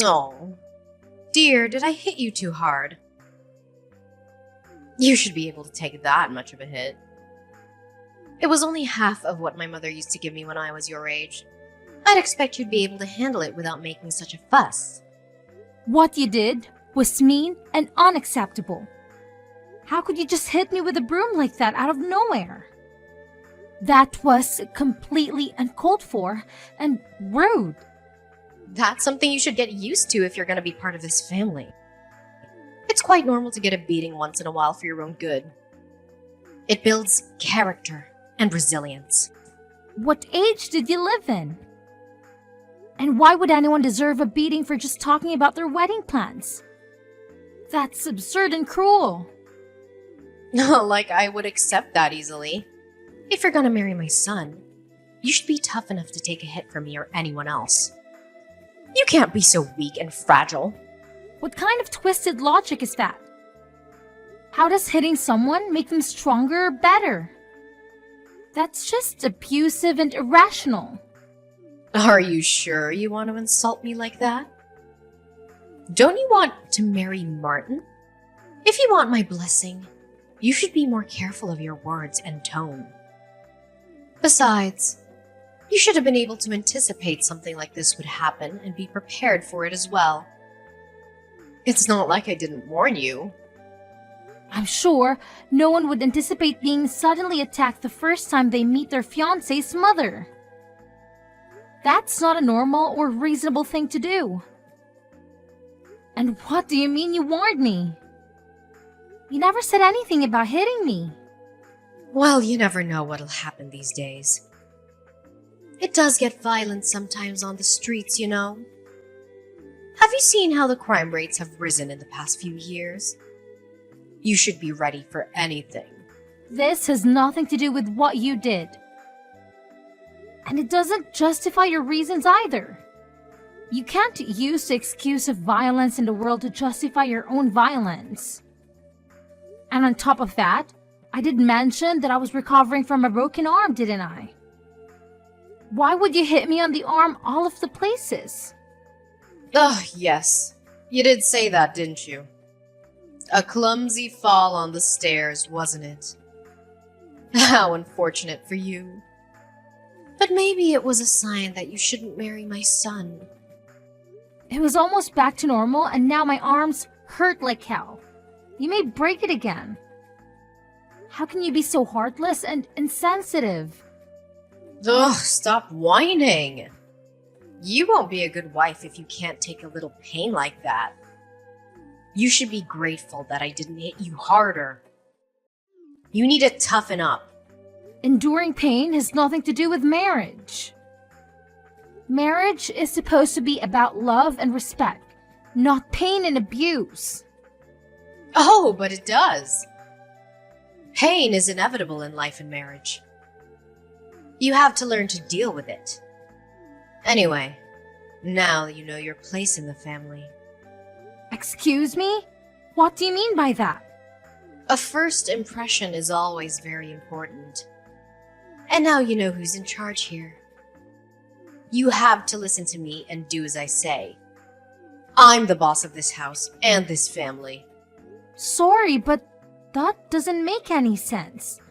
Oh, dear, did I hit you too hard? You should be able to take that much of a hit. It was only half of what my mother used to give me when I was your age. I'd expect you'd be able to handle it without making such a fuss. What you did was mean and unacceptable. How could you just hit me with a broom like that out of nowhere? That was completely uncalled for and rude. That's something you should get used to if you're going to be part of this family. It's quite normal to get a beating once in a while for your own good. It builds character and resilience. What age did you live in? And why would anyone deserve a beating for just talking about their wedding plans? That's absurd and cruel. Like I would accept that easily. If you're gonna marry my son, you should be tough enough to take a hit from me or anyone else. You can't be so weak and fragile. What kind of twisted logic is that? How does hitting someone make them stronger or better? That's just abusive and irrational. Are you sure you want to insult me like that? Don't you want to marry Martin? If you want my blessing, you should be more careful of your words and tone. Besides, you should have been able to anticipate something like this would happen and be prepared for it as well. It's not like I didn't warn you. I'm sure no one would anticipate being suddenly attacked the first time they meet their fiancé's mother. That's not a normal or reasonable thing to do. And what do you mean you warned me? You never said anything about hitting me. Well, you never know what'll happen these days. It does get violent sometimes on the streets, you know. Have you seen how the crime rates have risen in the past few years? You should be ready for anything. This has nothing to do with what you did. And it doesn't justify your reasons either. You can't use the excuse of violence in the world to justify your own violence. And on top of that, I did mention that I was recovering from a broken arm, didn't I? Why would you hit me on the arm all of the places? Oh, yes. You did say that, didn't you? A clumsy fall on the stairs, wasn't it? How unfortunate for you. But maybe it was a sign that you shouldn't marry my son. It was almost back to normal and now my arms hurt like hell. You may break it again. How can you be so heartless and insensitive? Ugh, stop whining. You won't be a good wife if you can't take a little pain like that. You should be grateful that I didn't hit you harder. You need to toughen up. Enduring pain has nothing to do with marriage. Marriage is supposed to be about love and respect, not pain and abuse. Oh, but it does. Pain is inevitable in life and marriage. You have to learn to deal with it. Anyway, now you know your place in the family. Excuse me? What do you mean by that? A first impression is always very important. And now you know who's in charge here. You have to listen to me and do as I say. I'm the boss of this house and this family. Sorry, but that doesn't make any sense.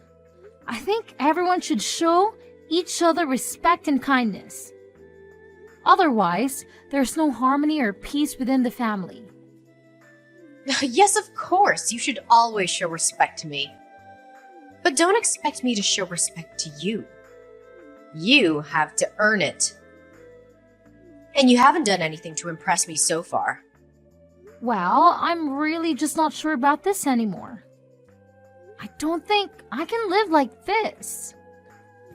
I think everyone should show each other respect and kindness. Otherwise, there's no harmony or peace within the family. Yes, of course, you should always show respect to me. But don't expect me to show respect to you. You have to earn it. And you haven't done anything to impress me so far. Well, I'm really just not sure about this anymore. I don't think I can live like this.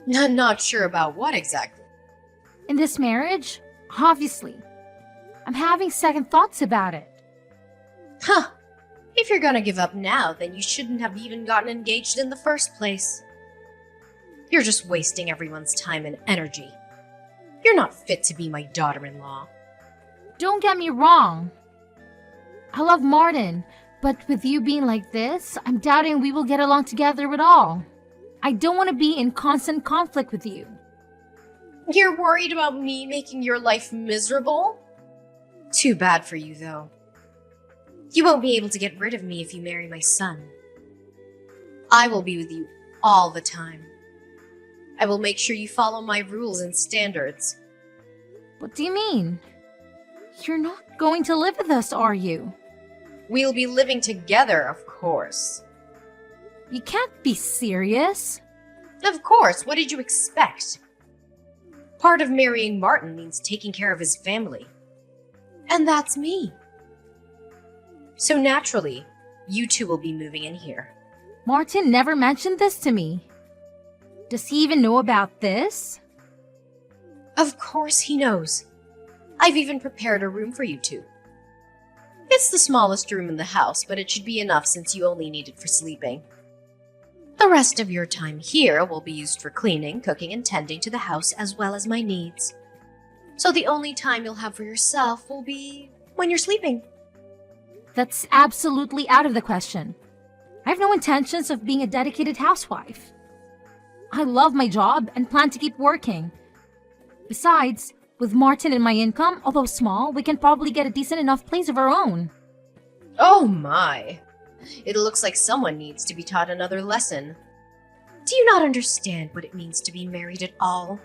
Not sure about what exactly. In this marriage, obviously. I'm having second thoughts about it. Huh. If you're gonna give up now, then you shouldn't have even gotten engaged in the first place. You're just wasting everyone's time and energy. You're not fit to be my daughter-in-law. Don't get me wrong. I love Martin, but with you being like this, I'm doubting we will get along together at all. I don't want to be in constant conflict with you. You're worried about me making your life miserable? Too bad for you, though. You won't be able to get rid of me if you marry my son. I will be with you all the time. I will make sure you follow my rules and standards. What do you mean? You're not going to live with us, are you? We'll be living together, of course. You can't be serious. Of course, what did you expect? Part of marrying Martin means taking care of his family. And that's me. So naturally, you two will be moving in here. Martin never mentioned this to me. Does he even know about this? Of course he knows. I've even prepared a room for you two. It's the smallest room in the house, but it should be enough since you only need it for sleeping. The rest of your time here will be used for cleaning, cooking, and tending to the house as well as my needs. So the only time you'll have for yourself will be when you're sleeping. That's absolutely out of the question. I have no intentions of being a dedicated housewife. I love my job and plan to keep working. Besides, with Martin and my income, although small, we can probably get a decent enough place of our own. Oh my! It looks like someone needs to be taught another lesson. Do you not understand what it means to be married at all?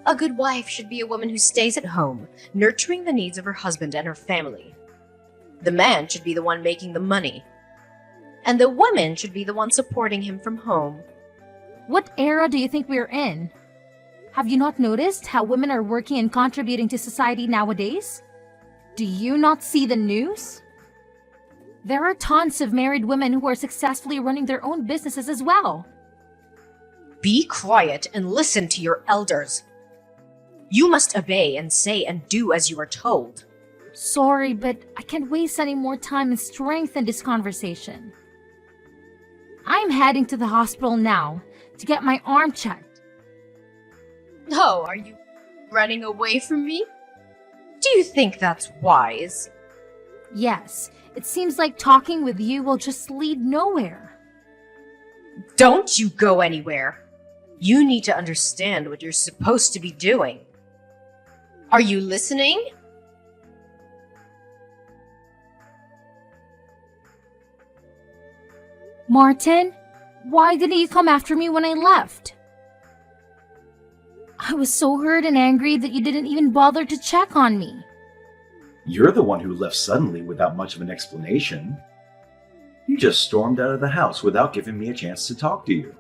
A good wife should be a woman who stays at home, nurturing the needs of her husband and her family. The man should be the one making the money. And the woman should be the one supporting him from home. What era do you think we're in? Have you not noticed how women are working and contributing to society nowadays? Do you not see the news? There are tons of married women who are successfully running their own businesses as well. Be quiet and listen to your elders. You must obey and say and do as you are told. Sorry, but I can't waste any more time and strength in this conversation. I'm heading to the hospital now to get my arm checked. Oh, are you running away from me? Do you think that's wise? Yes, it seems like talking with you will just lead nowhere. Don't you go anywhere. You need to understand what you're supposed to be doing. Are you listening? Martin, why didn't you come after me when I left? I was so hurt and angry that you didn't even bother to check on me. You're the one who left suddenly without much of an explanation. You just stormed out of the house without giving me a chance to talk to you.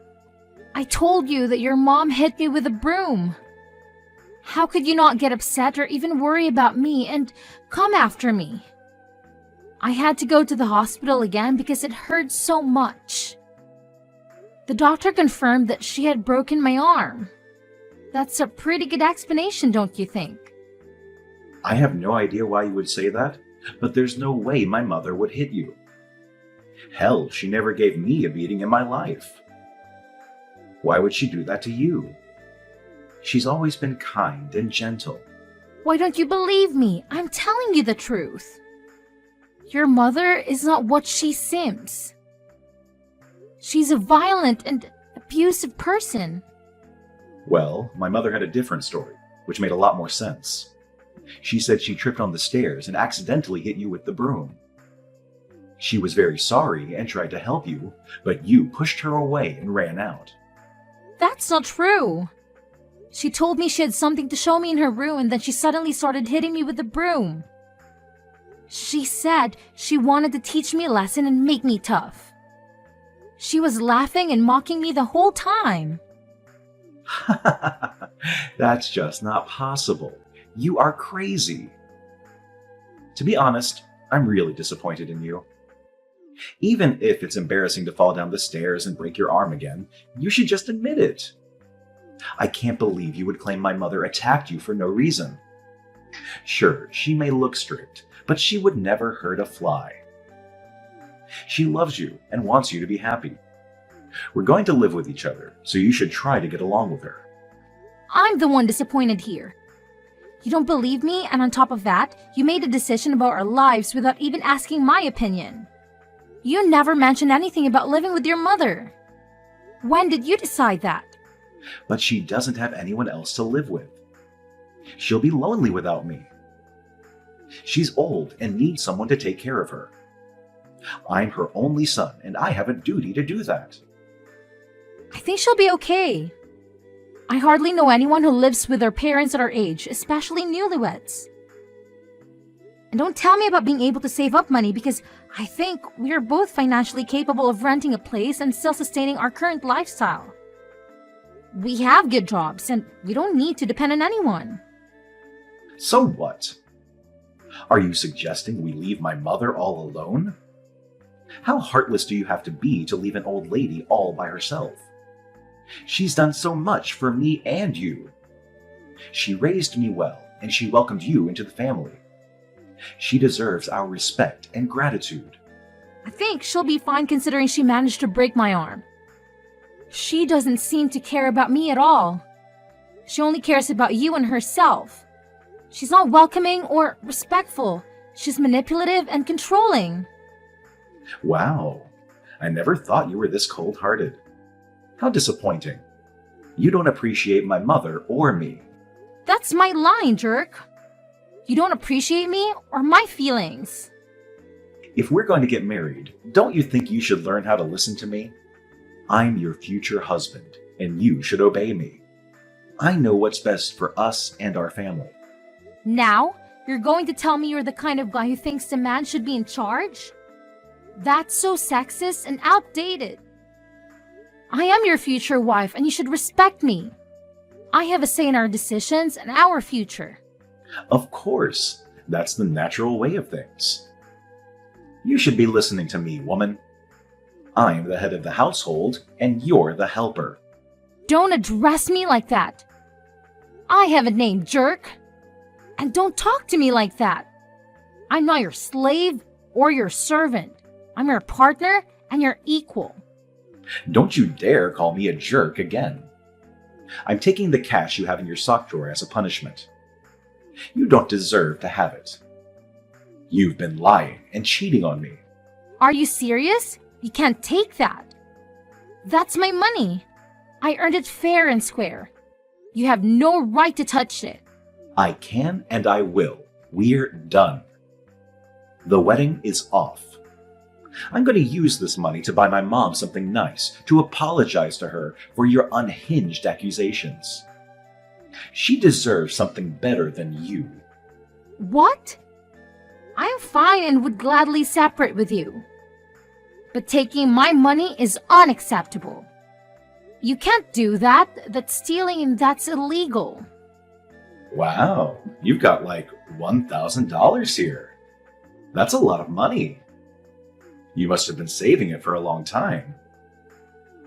I told you that your mom hit me with a broom. How could you not get upset or even worry about me and come after me? I had to go to the hospital again because it hurt so much. The doctor confirmed that she had broken my arm. That's a pretty good explanation, don't you think? I have no idea why you would say that, but there's no way my mother would hit you. Hell, she never gave me a beating in my life. Why would she do that to you? She's always been kind and gentle. Why don't you believe me? I'm telling you the truth. Your mother is not what she seems. She's a violent and abusive person. Well, my mother had a different story, which made a lot more sense. She said she tripped on the stairs and accidentally hit you with the broom. She was very sorry and tried to help you, but you pushed her away and ran out. That's not true. She told me she had something to show me in her room and then she suddenly started hitting me with the broom. She said she wanted to teach me a lesson and make me tough. She was laughing and mocking me the whole time. That's just not possible. You are crazy. To be honest, I'm really disappointed in you. Even if it's embarrassing to fall down the stairs and break your arm again, you should just admit it. I can't believe you would claim my mother attacked you for no reason. Sure, she may look strict, but she would never hurt a fly. She loves you and wants you to be happy. We're going to live with each other, so you should try to get along with her. I'm the one disappointed here. You don't believe me, and on top of that, you made a decision about our lives without even asking my opinion. You never mentioned anything about living with your mother. When did you decide that? But she doesn't have anyone else to live with. She'll be lonely without me. She's old and needs someone to take care of her. I'm her only son, and I have a duty to do that. I think she'll be okay. I hardly know anyone who lives with their parents at our age, especially newlyweds. And don't tell me about being able to save up money, because I think we are both financially capable of renting a place and still sustaining our current lifestyle. We have good jobs, and we don't need to depend on anyone. So what? Are you suggesting we leave my mother all alone? How heartless do you have to be to leave an old lady all by herself? She's done so much for me and you. She raised me well, and she welcomed you into the family. She deserves our respect and gratitude. I think she'll be fine considering she managed to break my arm. She doesn't seem to care about me at all. She only cares about you and herself. She's not welcoming or respectful. She's manipulative and controlling. Wow, I never thought you were this cold-hearted. How disappointing. You don't appreciate my mother or me. That's my line, jerk. You don't appreciate me or my feelings. If we're going to get married, don't you think you should learn how to listen to me? I'm your future husband, and you should obey me. I know what's best for us and our family. Now, you're going to tell me you're the kind of guy who thinks the man should be in charge? That's so sexist and outdated. I am your future wife, and you should respect me. I have a say in our decisions and our future. Of course, that's the natural way of things. You should be listening to me, woman. I'm the head of the household, and you're the helper. Don't address me like that. I have a name, jerk. And don't talk to me like that. I'm not your slave or your servant. I'm your partner and your equal. Don't you dare call me a jerk again. I'm taking the cash you have in your sock drawer as a punishment. You don't deserve to have it. You've been lying and cheating on me. Are you serious? You can't take that. That's my money. I earned it fair and square. You have no right to touch it. I can and I will. We're done. The wedding is off. I'm going to use this money to buy my mom something nice, to apologize to her for your unhinged accusations. She deserves something better than you. What? I'm fine and would gladly separate with you. But taking my money is unacceptable. You can't do that. That's stealing and that's illegal. Wow, you've got like $1,000 here. That's a lot of money. You must have been saving it for a long time.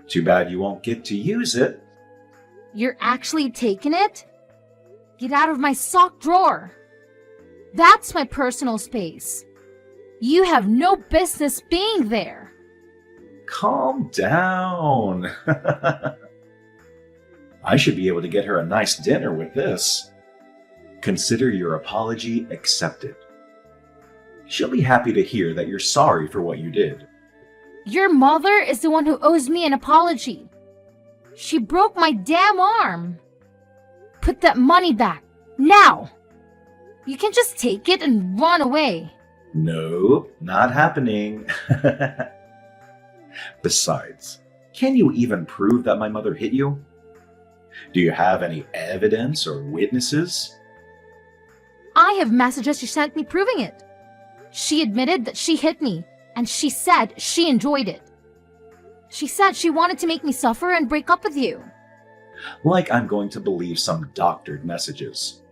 Too bad you won't get to use it. You're actually taking it? Get out of my sock drawer. That's my personal space. You have no business being there. Calm down. I should be able to get her a nice dinner with this. Consider your apology accepted. She'll be happy to hear that you're sorry for what you did. Your mother is the one who owes me an apology. She broke my damn arm. Put that money back, now. You can just take it and run away. No, not happening. Besides, can you even prove that my mother hit you? Do you have any evidence or witnesses? I have messages she sent me proving it. She admitted that she hit me, and she said she enjoyed it. She said she wanted to make me suffer and break up with you. Like I'm going to believe some doctored messages.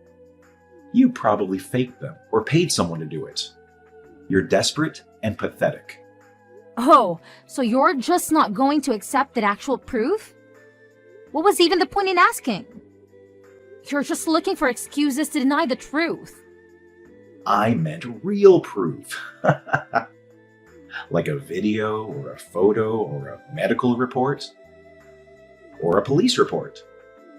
You probably faked them or paid someone to do it. You're desperate and pathetic. Oh, so you're just not going to accept that actual proof? What was even the point in asking? You're just looking for excuses to deny the truth. I meant real proof. Like a video or a photo or a medical report or a police report.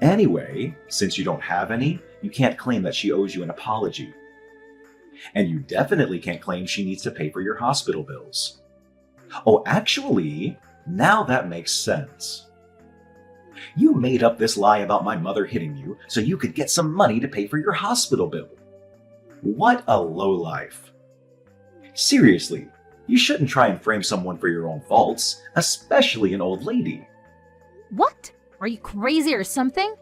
Anyway, since you don't have any, you can't claim that she owes you an apology. And you definitely can't claim she needs to pay for your hospital bills. Oh, actually, now that makes sense. You made up this lie about my mother hitting you so you could get some money to pay for your hospital bill. What a lowlife. Seriously, you shouldn't try and frame someone for your own faults, especially an old lady. What? Are you crazy or something?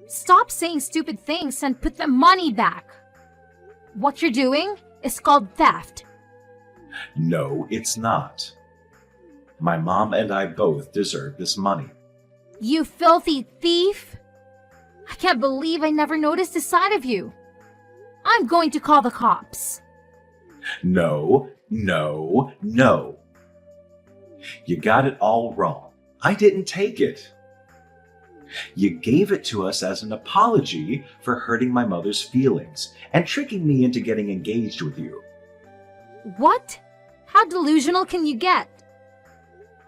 Stop saying stupid things and put the money back. What you're doing is called theft. No, it's not. My mom and I both deserve this money. You filthy thief! I can't believe I never noticed this side of you. I'm going to call the cops. No, no, no. You got it all wrong. I didn't take it. You gave it to us as an apology for hurting my mother's feelings and tricking me into getting engaged with you. What? How delusional can you get?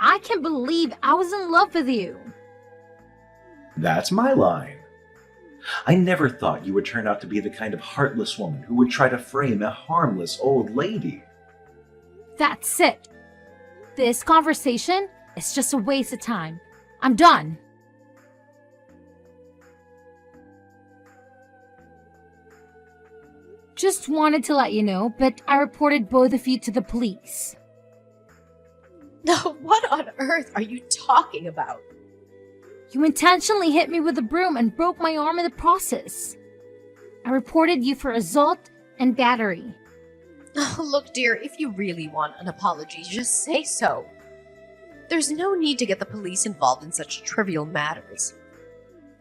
I can't believe I was in love with you. That's my line. I never thought you would turn out to be the kind of heartless woman who would try to frame a harmless old lady. That's it. This conversation is just a waste of time. I'm done. Just wanted to let you know, but I reported both of you to the police. No, what on earth are you talking about? You intentionally hit me with a broom and broke my arm in the process. I reported you for assault and battery. Oh, look, dear, if you really want an apology, just say so. There's no need to get the police involved in such trivial matters.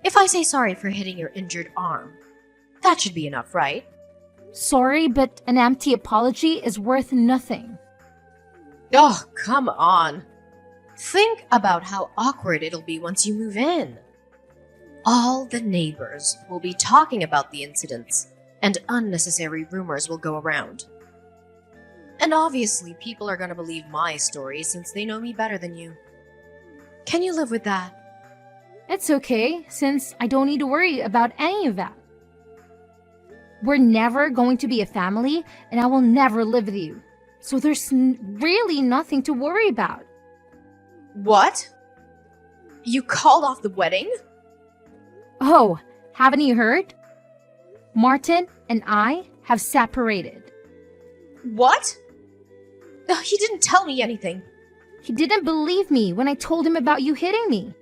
If I say sorry for hitting your injured arm, that should be enough, right? Sorry, but an empty apology is worth nothing. Oh, come on. Think about how awkward it'll be once you move in. All the neighbors will be talking about the incidents, and unnecessary rumors will go around. And obviously, people are going to believe my story since they know me better than you. Can you live with that? It's okay, since I don't need to worry about any of that. We're never going to be a family, and I will never live with you. So there's really nothing to worry about. What? You called off the wedding? Oh, haven't you heard? Martin and I have separated. What? Oh, he didn't tell me anything. He didn't believe me when I told him about you hitting me.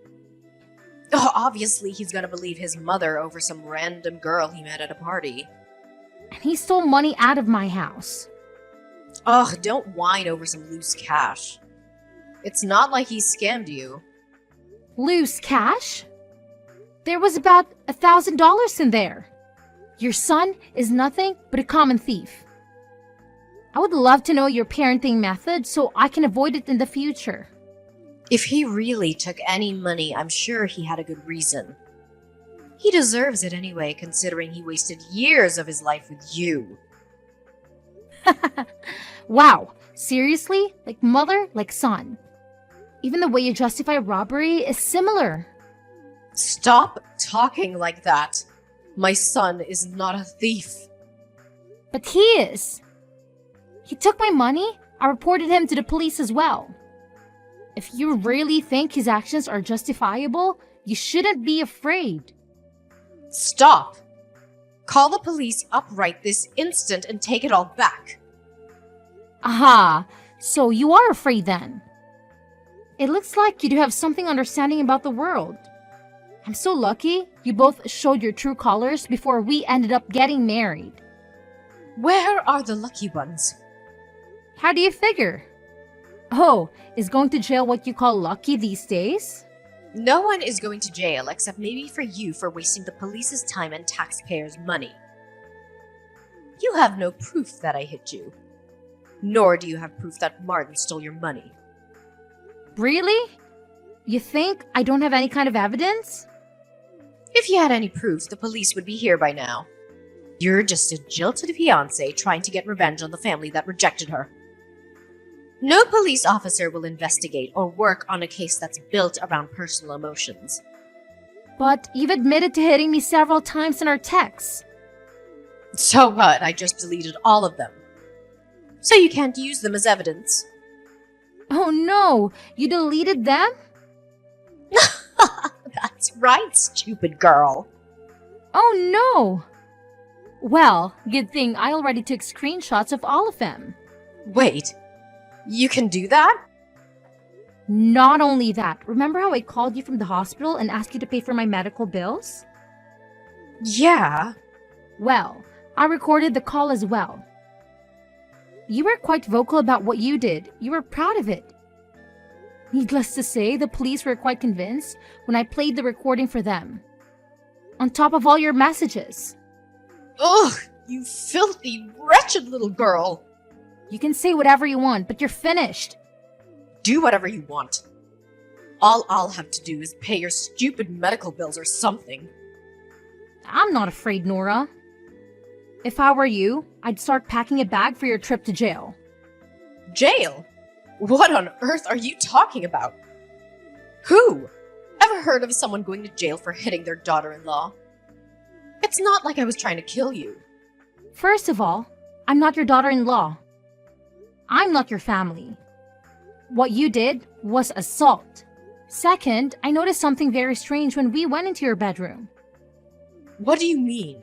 Oh, obviously he's gonna believe his mother over some random girl he met at a party. And he stole money out of my house. Ugh, don't whine over some loose cash. It's not like he scammed you. Loose cash? There was about $1,000 in there. Your son is nothing but a common thief. I would love to know your parenting method so I can avoid it in the future. If he really took any money, I'm sure he had a good reason. He deserves it anyway, considering he wasted years of his life with you. Wow, seriously? Like mother, like son. Even the way you justify robbery is similar. Stop talking like that. My son is not a thief. But he is. He took my money. I reported him to the police as well. If you really think his actions are justifiable, you shouldn't be afraid. Stop. Call the police up right this instant and take it all back. Aha, so you are afraid then. It looks like you do have something understanding about the world. I'm so lucky you both showed your true colors before we ended up getting married. Where are the lucky ones? How do you figure? Oh, is going to jail what you call lucky these days? No one is going to jail except maybe for you for wasting the police's time and taxpayers' money. You have no proof that I hit you. Nor do you have proof that Martin stole your money. Really? You think I don't have any kind of evidence? If you had any proof, the police would be here by now. You're just a jilted fiancé trying to get revenge on the family that rejected her. No police officer will investigate or work on a case that's built around personal emotions. But you've admitted to hitting me several times in our texts. So what? I just deleted all of them. So you can't use them as evidence. Oh no, you deleted them? That's right, stupid girl. Oh no! Well, good thing I already took screenshots of all of them. Wait, you can do that? Not only that, remember how I called you from the hospital and asked you to pay for my medical bills? Yeah. Well, I recorded the call as well. You were quite vocal about what you did. You were proud of it. Needless to say, the police were quite convinced when I played the recording for them. On top of all your messages. Ugh, you filthy, wretched little girl. You can say whatever you want, but you're finished. Do whatever you want. All I'll have to do is pay your stupid medical bills or something. I'm not afraid, Nora. If I were you, I'd start packing a bag for your trip to jail. Jail? What on earth are you talking about? Who? Ever heard of someone going to jail for hitting their daughter-in-law? It's not like I was trying to kill you. First of all, I'm not your daughter-in-law. I'm not your family. What you did was assault. Second, I noticed something very strange when we went into your bedroom. What do you mean?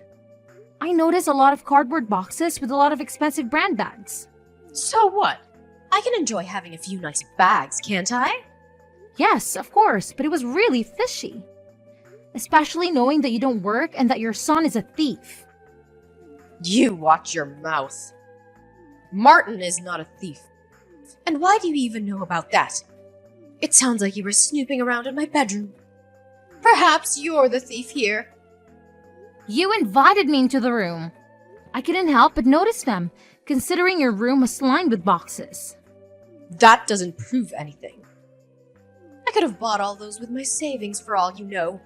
I noticed a lot of cardboard boxes with a lot of expensive brand bags. So what? I can enjoy having a few nice bags, can't I? Yes, of course, but it was really fishy. Especially knowing that you don't work and that your son is a thief. You watch your mouth. Martin is not a thief. And why do you even know about that? It sounds like you were snooping around in my bedroom. Perhaps you're the thief here. You invited me into the room. I couldn't help but notice them, considering your room was lined with boxes. That doesn't prove anything. I could have bought all those with my savings for all you know.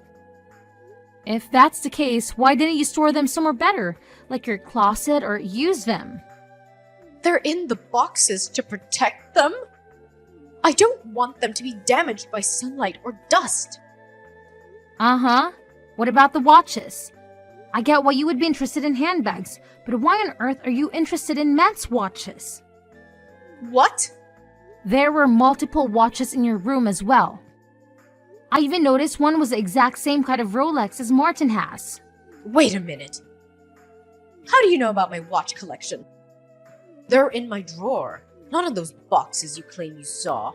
If that's the case, why didn't you store them somewhere better, like your closet, or use them? They're in the boxes to protect them. I don't want them to be damaged by sunlight or dust. Uh-huh. What about the watches? I get why you would be interested in handbags, but why on earth are you interested in men's watches? What? There were multiple watches in your room as well. I even noticed one was the exact same kind of Rolex as Martin has. Wait a minute. How do you know about my watch collection? They're in my drawer, not in those boxes you claim you saw.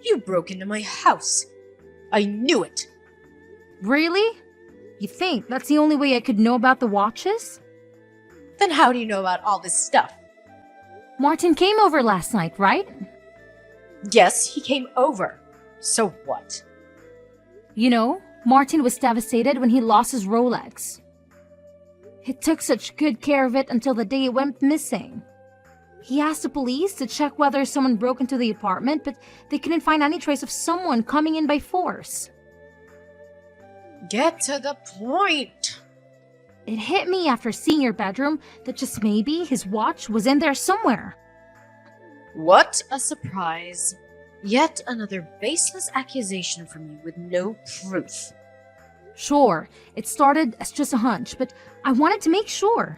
You broke into my house. I knew it. Really? You think that's the only way I could know about the watches? Then how do you know about all this stuff? Martin came over last night, right? Yes, he came over. So what? You know, Martin was devastated when he lost his Rolex. He took such good care of it until the day it went missing. He asked the police to check whether someone broke into the apartment, but they couldn't find any trace of someone coming in by force. Get to the point. It hit me after seeing your bedroom that just maybe his watch was in there somewhere. What a surprise. Yet another baseless accusation from you with no proof. Sure, it started as just a hunch, but I wanted to make sure.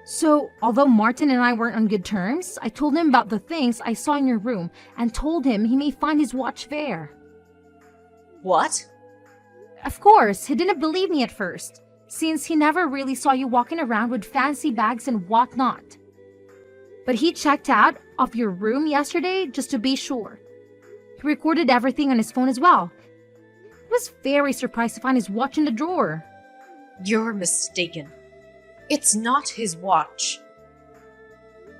So, although Martin and I weren't on good terms, I told him about the things I saw in your room and told him he may find his watch there. What? Of course, he didn't believe me at first, since he never really saw you walking around with fancy bags and whatnot. But he checked out of your room yesterday just to be sure. He recorded everything on his phone as well. He was very surprised to find his watch in the drawer. You're mistaken. It's not his watch.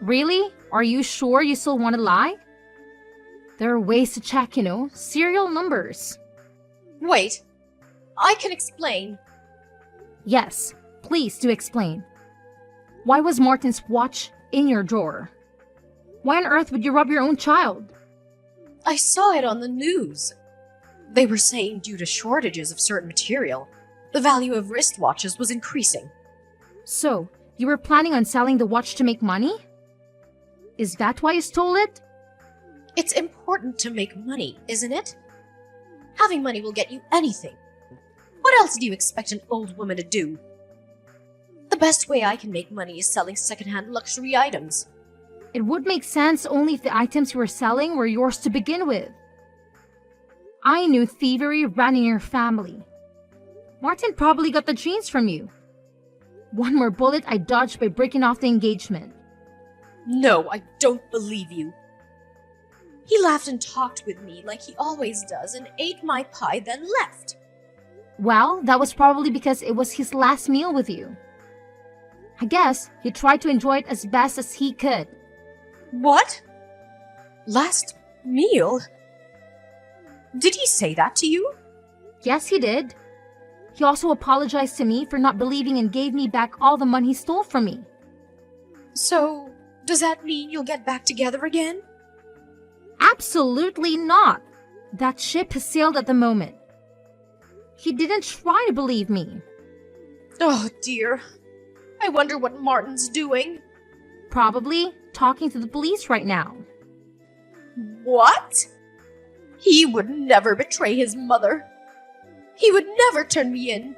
Really? Are you sure you still want to lie? There are ways to check, serial numbers. Wait, I can explain. Yes, please do explain. Why was Martin's watch in your drawer? Why on earth would you rob your own child? I saw it on the news. They were saying due to shortages of certain material, the value of wristwatches was increasing. So, you were planning on selling the watch to make money? Is that why you stole it? It's important to make money, isn't it? Having money will get you anything. What else do you expect an old woman to do? The best way I can make money is selling secondhand luxury items. It would make sense only if the items you were selling were yours to begin with. I knew thievery ran in your family. Martin probably got the genes from you. One more bullet I dodged by breaking off the engagement. No, I don't believe you. He laughed and talked with me like he always does and ate my pie, then left. Well, that was probably because it was his last meal with you. I guess he tried to enjoy it as best as he could. What? Last meal? Did he say that to you? Yes, he did. He also apologized to me for not believing and gave me back all the money he stole from me. So, does that mean you'll get back together again? Absolutely not. That ship has sailed at the moment. He didn't try to believe me. Oh dear. I wonder what Martin's doing. Probably talking to the police right now. What? He would never betray his mother. He would never turn me in.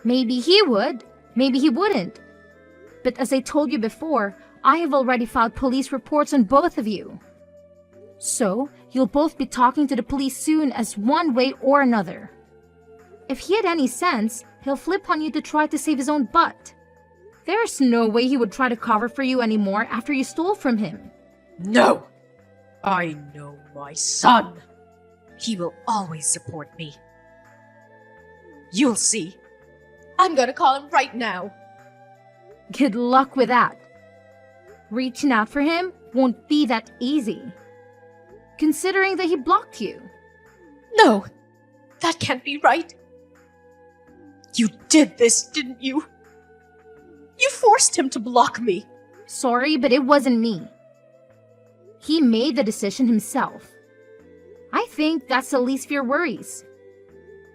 Maybe he would, maybe he wouldn't. But as I told you before, I have already filed police reports on both of you. So, you'll both be talking to the police soon as one way or another. If he had any sense, he'll flip on you to try to save his own butt. There's no way he would try to cover for you anymore after you stole from him. No! I know my son. He will always support me. You'll see. I'm gonna call him right now. Good luck with that. Reaching out for him won't be that easy, considering that he blocked you. No, that can't be right. You did this, didn't you? You forced him to block me. Sorry, but it wasn't me. He made the decision himself. I think that's the least of your worries.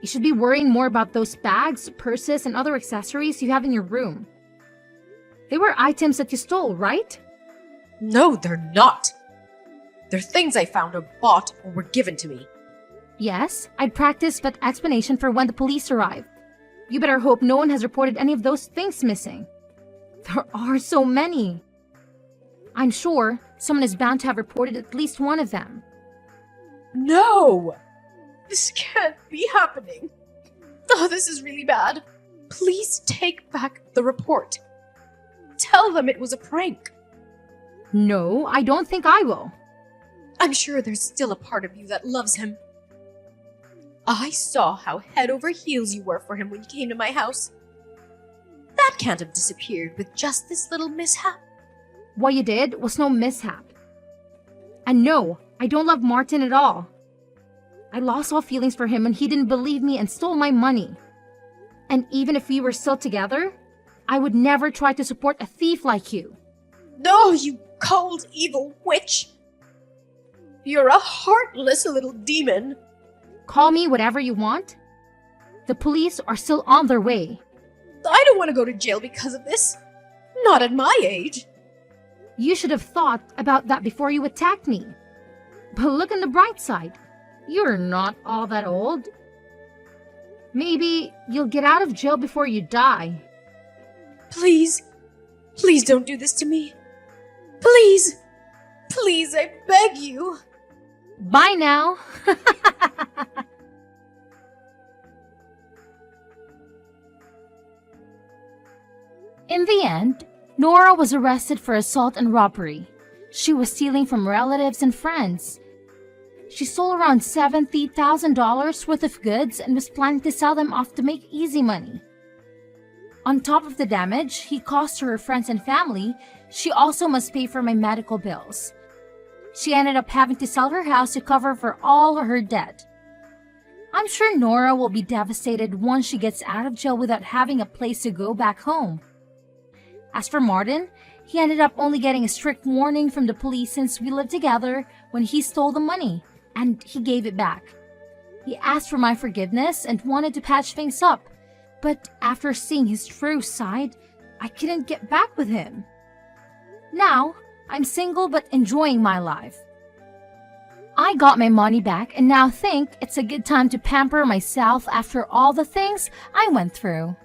You should be worrying more about those bags, purses, and other accessories you have in your room. They were items that you stole, right? No, they're not. They're things I found or bought or were given to me. Yes, I'd practice that explanation for when the police arrive. You better hope no one has reported any of those things missing. There are so many. I'm sure someone is bound to have reported at least one of them. No! This can't be happening. Oh, this is really bad. Please take back the report. Tell them it was a prank. No, I don't think I will. I'm sure there's still a part of you that loves him. I saw how head over heels you were for him when you came to my house. That can't have disappeared with just this little mishap. What you did was no mishap. And no, I don't love Martin at all. I lost all feelings for him when he didn't believe me and stole my money. And even if we were still together, I would never try to support a thief like you. No, you cold, evil witch! You're a heartless little demon. Call me whatever you want. The police are still on their way. I don't want to go to jail because of this. Not at my age. You should have thought about that before you attacked me. But look on the bright side. You're not all that old. Maybe you'll get out of jail before you die. Please, please don't do this to me. Please, please, I beg you. Bye now. In the end, Nora was arrested for assault and robbery. She was stealing from relatives and friends. She stole around $70,000 worth of goods and was planning to sell them off to make easy money. On top of the damage he caused to her friends and family, she also must pay for my medical bills. She ended up having to sell her house to cover for all her debt. I'm sure Nora will be devastated once she gets out of jail without having a place to go back home. As for Martin, he ended up only getting a strict warning from the police since we lived together when he stole the money, and he gave it back. He asked for my forgiveness and wanted to patch things up, but after seeing his true side, I couldn't get back with him. Now, I'm single but enjoying my life. I got my money back and now think it's a good time to pamper myself after all the things I went through.